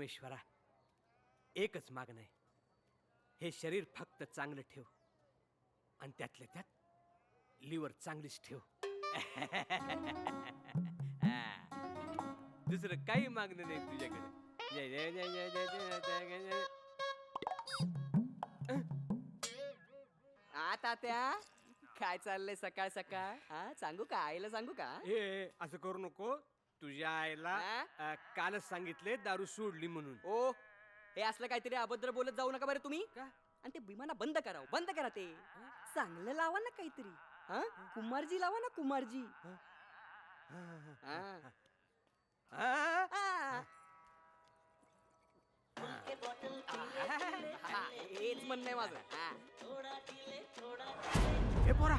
परमेश्वरा, एकच मागणं आहे, हे शरीर फक्त चांगलं ठेव आणि त्यातल्या त्यात लिव्हर चांगलीच ठेव. दुसरं काही मागणं नाही तुझ्याकडे. जय जय जय जय जय जय जय जय. तात्या, काय चाललंय सकाळ सकाळ? हा, सांगू का आईला सांगू का? ए असं करू नको. तुझ्या आईला कालच सांगितले दारू सोडली म्हणून. ओ, हे असलं काहीतरी अभद्र बोलत जाऊ नका बरं तुम्ही. का? आणि ते विमाना बंद करा, बंद करा ते. चांगलं लावा ना काहीतरी. हा, कुमारजी लावा ना, कुमारजी. हा. हा? हेच म्हणणं आहे माझं. हा. हे पोरा,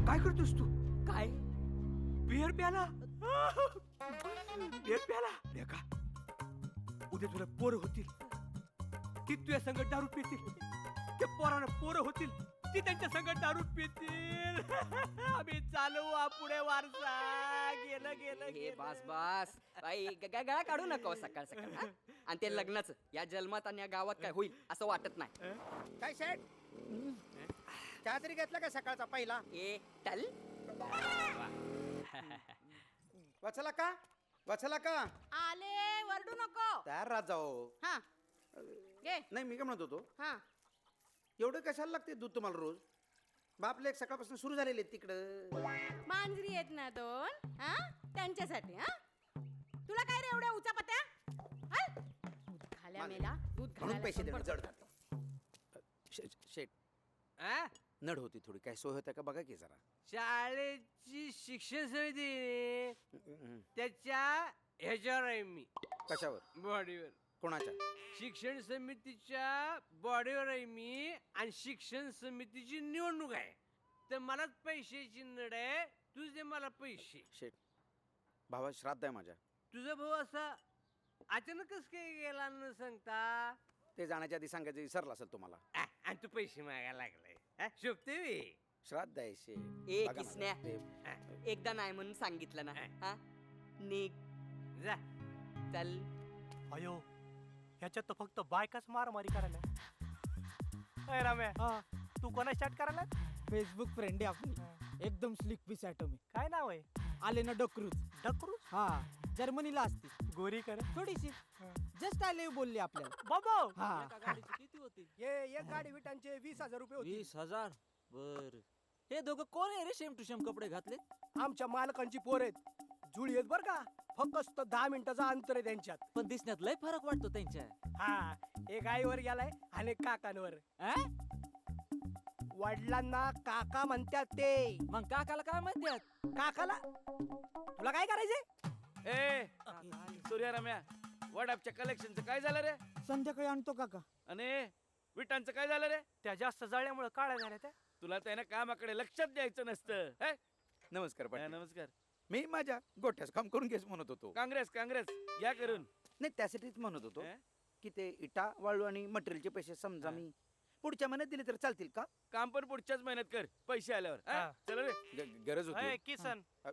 काय करतोस तू? काय? बिअर प्याला. बिअर प्याला. देखा, उद्या तुला पोरं होतील, ती तुझ्या संगत दारू पितील. त्या पोरानं पोरं होतील, ती त्यांच्या संगत दारू पितील. आम्ही चालू पुढे वारसा. गेलं गेलं हे गेलं. बास बास बाई, गळा काढू नका हो सकाळ सकाळ. हा? आणि ते लग्नाचं या जन्मात आणि या गावात काय होईल असं वाटत नाही. काय शेठ, चहा तरी घेतला का सकाळचा पहिला? ए टल. वाचला का? वाचला का? आले, वरडू नको. तयार राहत जाओ. हा घे. नाही, मी काय म्हणत होतो, हा एवढं कशाला लागते दूध तुम्हाला रोज? बापले एक सकाळपासून सुरू झालेले आहेत तिकडं. मांजरी आहेत ना दोन, हा त्यांच्यासाठी. हा तुला काय रे एवढ्या उचापत्या? हल. दूध खाल्या मेला, दूध म्हणून घालायला पैसे देणं संपड. जड जातं. शेठ, आ? नड होती थोडी, काय सोय होत्या का बघा की जरा. शाळेची शिक्षण समिती त्याच्या ह्याच्यावर आहे मी. कशावर? बॉडीवर. कोणाच्या? शिक्षण समितीच्या बॉडीवर आहे मी आणि शिक्षण समितीची निवडणूक आहे. तर मलाच पैशाची नड आहे. तुझे मला पैसे. शेठ, भावा श्राद्ध आहे माझ्या. तुझा भाऊ असा अचानकच काही गेला न सांगता. ते जाण्याच्या आधी सांगायचं विसरलं असेल तुम्हाला. आणि तू पैसे मागायला लागलाय. शोभते मी. श्राद्ध आहे शेठ. ए बघा किसन्या, मला, ते- एकदा नाही म्हणून सांगितलं ना. हा, निघ, जा. चल. अयो, ह्याच्यात तर फक्त बायकाच मारामारी करायला. अय राम्या, तू कोणा स्टार्ट करायला? फेसबुक फ्रेंड आहे आपली, एकदम स्लिक पीस ॲटॉमी. काय नाव आहे? आले ना डक्रूज. डक्रू? हा, जर्मनीला असते. गोरी कर. थोडीशी जस्ट आले बोलले आपल्याला. बाबा, हा, किती होती? ये एक गाडी विटांचे 20,000 रुपये होते. 20,000. बर, हे दोघं कोण आहे रे? सेम टू सेम कपडे घातले. आमच्या मालकांची पोर आहेत. जुळी आहेत बर का. फक्त 10 मिनिटाचा अंतर आहे त्यांच्यात. पण दिसण्यात लय फरक वाटतो त्यांच्या. हा, एक आईवर गेलाय आणि एक काकांवर. वडिलांना काका म्हणतात ते. मग काकाला काय म्हणतात? काकाला तुला काय करायचंय? ए सूर्या रम्या, वडापच्या कलेक्शनचं काय झालं रे? संध्याकाळी आणतो काका. आणि विटांचं काय झालं रे? त्या जास्त जळल्यामुळे काळ्या झाल्या त्या. तुला त्यानं कामाकडे लक्षात द्यायचं नसतं. हे? नमस्कार हा, पाटील. नमस्कार. मी माझ्या गोठ्यास काम करून घेस म्हणत होतो. काँग्रेस काँग्रेस या करून. नाही, त्यासाठीच म्हणत होतो हे? की ते इटा वाळू आणि मटेरियलचे पैसे समजा मी पुढच्या महिन्यात दिले तर चालतील का? काम पण पुढच्याच महिन्यात कर, पैसे आल्यावर. हा? हा. चला रे. गरज अय, होती. किसन, अ,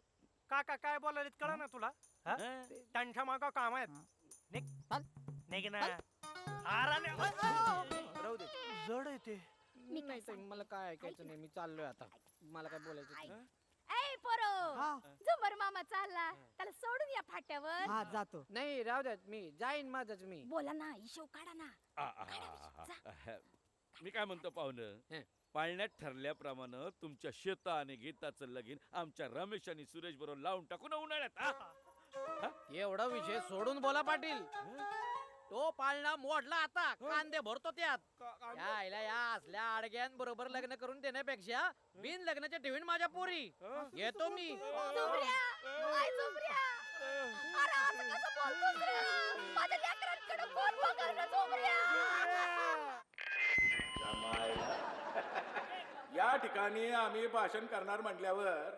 काका काय बोलायला कळा ना तुला? हा? हा? त्यांच्या मागं काम आहेत. निघ. चाल. निघ ना. आराने. राहू दे. जड आहे ते. मी काय सांग. मला काय ऐकायचं नाही, मी चाललोय आता. मला काय बोलायचं नाही. ए पोरो, हा. झुमर मामा चालला, त्याला सोडून या फाट्यावर. हा, जातो. नाही, राहू द्यात, मी जाईन माझंच मी. बोला ना, हिशोब काढा ना. मी काय म्हणतो पाहुणं, पाळण्यात ठरल्याप्रमाणे तुमच्या शेता आणि गीताचं लगीन आमच्या रमेश आणि सुरेश बरोबर लावून टाकू ना उन्हाळ्यात. हा? एवढा विषय सोडून बोला पाटील. तो पाळणा मोडला आता, कांदे भरतो त्यात. यायला या असल्या आडग्यांबरोबर लग्न करून देण्यापेक्षा बिन लग्नाच्या ठेवीन माझ्या पोरी. येतो मी. झुमऱ्या, आय झुमऱ्या. अरे असं कसं बोलतोस रे? माझ्या लेकरांकडे कोण बघणार ना झुमऱ्या? या ठिकाणी आम्ही भाषण करणार म्हटल्यावर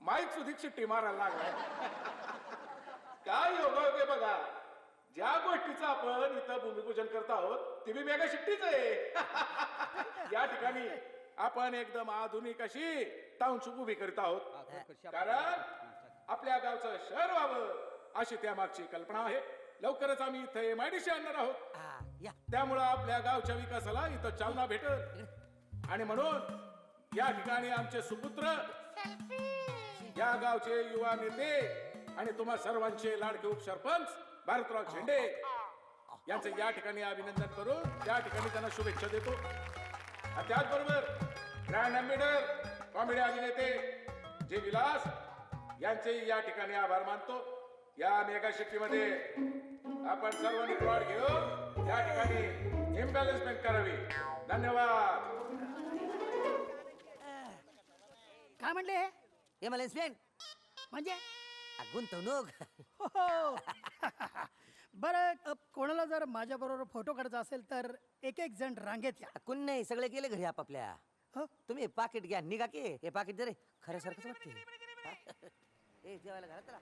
माईक सुधीक शिट्टी मारायला लागलाय. काय योगायोगे बघा, ज्या गोष्टीचं आपण इथं भूमिपूजन करत आहोत ती बी मेगा शिट्टीच आहे. या ठिकाणी आपण एकदम आधुनिक अशी टाउनशिप उभी करत आहोत, कारण आपल्या गावचं शहर व्हावं अशी त्यामागची कल्पना आहे. लवकरच आम्ही इथे MIDC आणणार आहोत. हा, या त्यामुळं आपल्या गावच्या विकासाला इथं चालना भेटल. आणि म्हणून या ठिकाणी आमचे सुपुत्र, या गावचे युवा नेते आणि तुम्हा सर्वांचे लाडके उपसरपंच भारतराव झेंडे यांचं या ठिकाणी अभिनंदन करून त्या ठिकाणी त्यांना शुभेच्छा देतो. आणि त्याचबरोबर ब्रँड अँबॅसेडर कॉमेडी अभिनेते जे विलास यांचे या ठिकाणी आभार मानतो. या मेगा शिफ्टीमध्ये आपण सर्वांनी प्लॉट घेऊन या ठिकाणी इम्बॅलन्समेंट करावी. धन्यवाद. काय म्हणले एमएलएसमेंट म्हणजे गुंतवणूक. हो. बरं कोणाला जर माझ्या बरोबर फोटो काढायचा असेल तर एक एक जण रांगेत या. कोण नाही, सगळे गेले घरी आपापल्या. हो. तुम्ही पाकिट घ्या, निघा की. हे पाकिट जरे खऱ्यासारखंच वाटते. ए जेवायला घाला त्याला.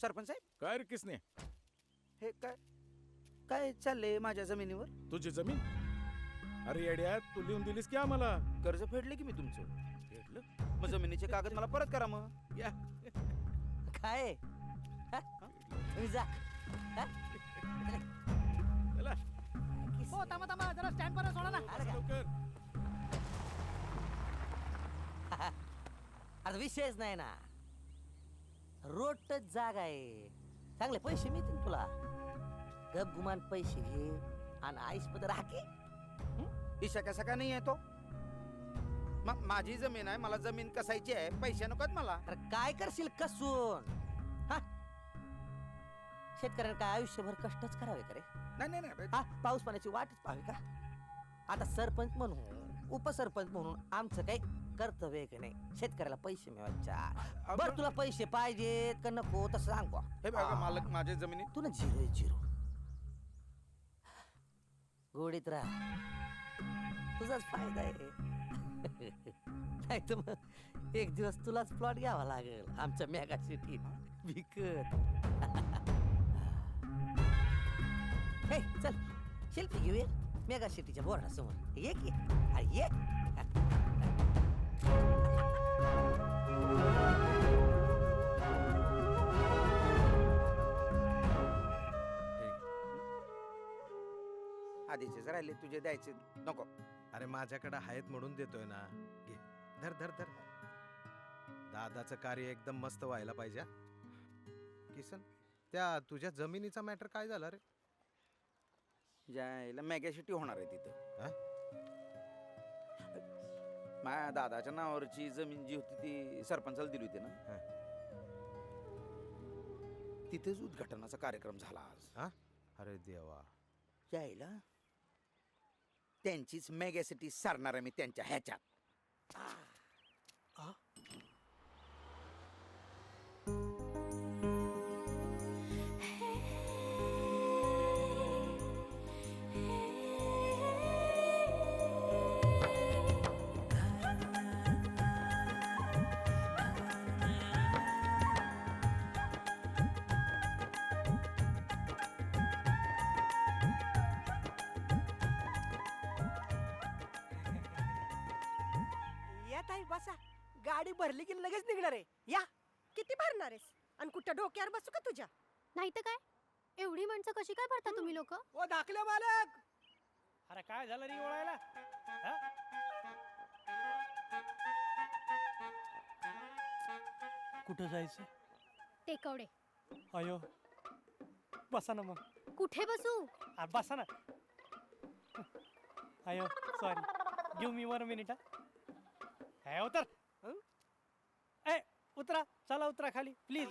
सरपंच साहेब, काय रे किसने? हे काय काय चाललंय माझ्या जमिनीवर? तुझी जमीन? अरे येड्या, तू लिहून दिलीस की आम्हाला? कर्ज फेडले की मी तुमचं. भेटलं? मग जमिनीचे कागद मला परत करा मग. या. काय हा? तुम्ही जा हा? चला. हो थांबा थांबा जरा स्टँड पर सोडा ना. आलं का? लवकर. आता विषयच नाही ना. रोडच जागा आहे, चांगले पैसे मिळतील तुला. गप गुमान पैसे घे आणि आईस पद राखी. इशा कसा का नाही आहे तो? मग माझी जमीन आहे, मला जमीन कसायची आहे, पैसे नकोत मला. अरे काय करशील कसून हा? शेतकऱ्यांना काय आयुष्यभर कष्टच करावे का रे? नाही नाही नाही. हा, पाऊस पाण्याची वाटच पाहावी का? आता सरपंच म्हणून उपसरपंच म्हणून आमचं काही कर्तव्य आहे की नाही शेतकऱ्याला पैसे मिळवायच्या. बर तुला पैसे पाहिजेत का नको तसं सांग बुवा. हे बघा मालक, माझ्या जमिनीत तू ना झिरो आहे झिरो. गोडीत राहा, तुझाच फायदा आहे. नाही तर मग एक दिवस तुलाच प्लॉट घ्यावा लागेल आमच्या मेगा सिटीत विकत. हे चल सेल्फी घेऊया मेगा सिटीच्या बोर्डासमोर. ये की अरे ये. आधीचेच राहिले, तुझे द्यायचे नको. अरे माझ्याकडे आहेत म्हणून देतोय ना. घे, धर धर धर. दादाचं कार्य एकदम मस्त व्हायला पाहिजे. किसन, त्या तुझ्या जमिनीचा मॅटर काय झाला रे? जायला मेगा सिटी होणार आहे तिथं. हा? माझ्या दादाच्या नावावरची जमीन जी होती ती सरपंचाला दिली होती ना. हा. तिथेच उद्घाटनाचा कार्यक्रम झाला आज. हा? अरे देवा. यायला त्यांचीच मेगा सिटी सारणार आहे मी त्यांच्या ह्याच्यात. बसा, गाडी भरली की लगेच निघणार आहे. या. किती भरणार आहेस आणि कुठं डोक्यावर बसू का तुझ्या? नाही तर काय, एवढी माणसं कशी काय भरता तुम्ही लोक? ओ दाखले मालक. अरे काय झालं रे ओळायला? हा? कुठं जायचं? टेकवडे. अयो बसा ना मग. कुठे बसू? अरे बसा ना. अयो सॉरी, गिव मी 1 मिनिट. है उतर. ए उतरा, चला उतरा खाली प्लीज.